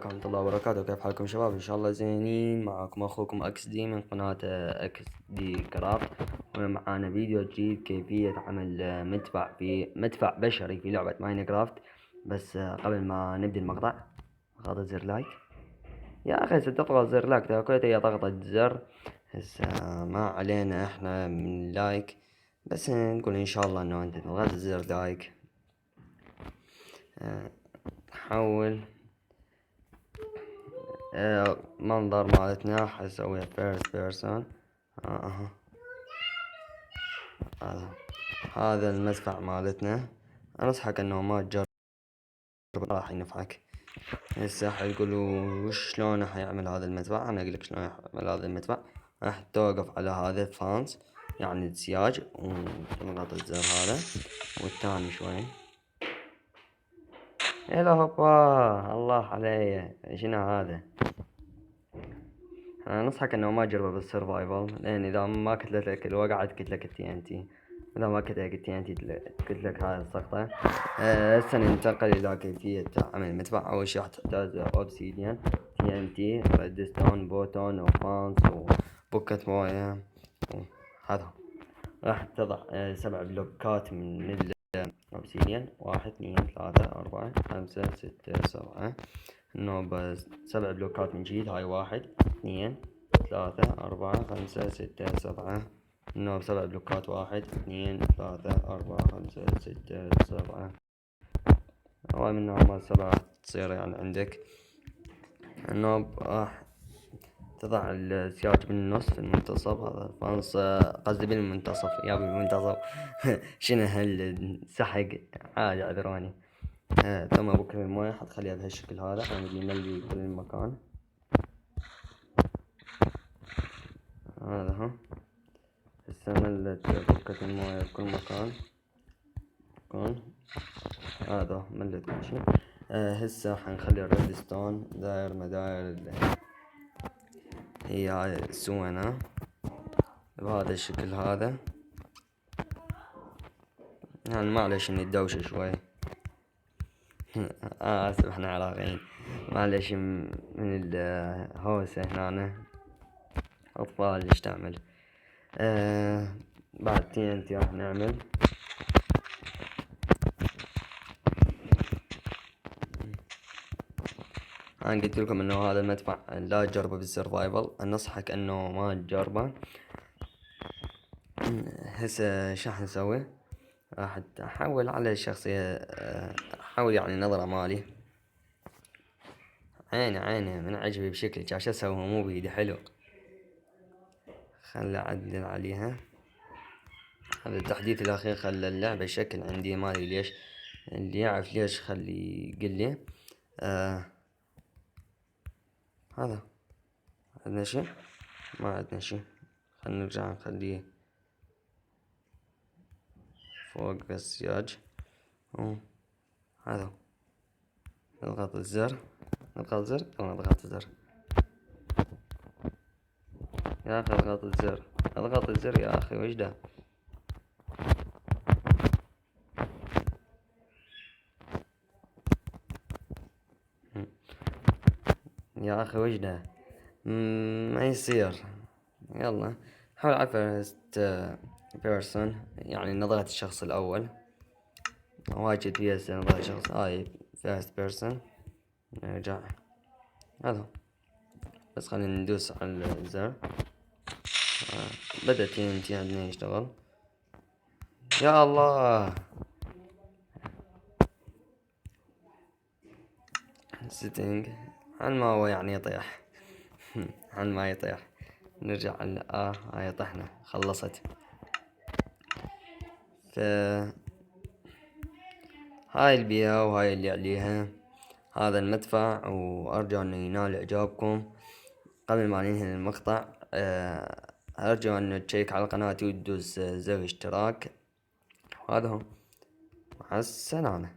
عليكم ورحمة الله وبركاته. كيف حالكم شباب؟ ان شاء الله زينين. معكم اخوكم اكس دي من قناة اكس دي كرافت، ومعانا فيديو جديد كيفية عمل مدفع بشري في لعبة ماينكرافت. بس قبل ما نبدأ المقطع، اضغط زر لايك. يا اخي ستضغط زر لايك كل هي ضغطة زر. هسه ما علينا احنا من لايك، بس نقول ان شاء الله انه انت تضغط زر لايك. حول منظر مالتنا حنسويها فيرست بيرسون. هذا المدفع مالتنا. انصحك انه ما تجرب، راح ينفعك. هسه حيقولوا وش شلون حيعمل هذا المدفع. انا اقولك شلون يعمل هذا المدفع. راح توقف على هذا فانس، يعني السياج، ونضغط الزر هذا والثاني شوي. يلا هوبا، الله علي شنو هذا. انا انصحك انه ما تجربه بالسرفايفل، لان اذا ما كتلت لك الوقعة كتلت لك التي ان تي. اذا ما كتلت لك التي ان تي كتلت لك هاي السقطة. هسه ننتقل الى كيفية عمل المدفع. اول شي راح تحتاج اوبسيديان، تي ان تي، ريدستون، بوتون، وفانس، وبوكة موية. هذا راح تضع 7 بلوكات من الاوبسيديان. 1 2 3 4 5 6 7. انه 7 بلوكات من جديد. هاي 1 2 3 4 5 6 7. انه 7 بلوكات. 1 2 3 4 5 6 7. هاي منهم 7 تصير يعني عندك. انه راح تضع السياج بالنص في المنتصف. هذا الفانس قصدي بالمنتصف، يا بالمنتصف. شنو هالسحق، عادي اعذروني. ثم بكرة الموية حتخليها بهالشكل هذا، عشان يملي كل المكان. هذا ها، هسه ملت بكة الموية بكل مكان. هذا ملت كل شي. هسه حنخلي الريدستون داير مداير هي هاي السوينة بهذا الشكل هذا. يعني معلش اني الدوشة شوي. اسف، احنا عراقيين، معلش من الهوسة هنا. اطفال ايش تعمل. بعد تي ان تي راح نعمل. انا قلت لكم انه هذا المدفع لا تجربه بالسرفايفل، انصحك انه ما تجربه. هسه شو راح نسوي. راح احول على الشخصية، احول يعني نظرة مالي. عيني من عجبي بشكل شاشة اسوي مو بيدي حلو. خل اعدل عليها. هذا التحديث الاخير خلى اللعبة شكل عندي، ما ادري ليش. اللي يعرف ليش خلي يقلي. هذا عندنا شي؟ ما عندنا شي. خلنا نرجع نخليه فوق السياج. هذا نضغط الزر. او نضغط الزر. يا اخي اضغط الزر يا اخي، وش ده. يا اخي وش ده. ما يصير. يلا حاول على فيرست بيرسون، يعني نظرة الشخص الاول. واجد فيها نظرة الشخص. هاي فيرست بيرسون. نرجع. هذا بس خلينا ندوس على الزر. بدأت TNT عندنا يشتغل. يا الله. سيتنج عن ما هو يعني يطيح. عن ما يطيح. نرجع على هاي طحنا خلصت. ف هاي البيئة وهاي اللي عليها. هذا المدفع، وارجو انه ينال اعجابكم. قبل ما ننهي المقطع، ارجو ان تشيك على قناتي وتدوس زر اشتراك. وهذا هو. مع السلامة.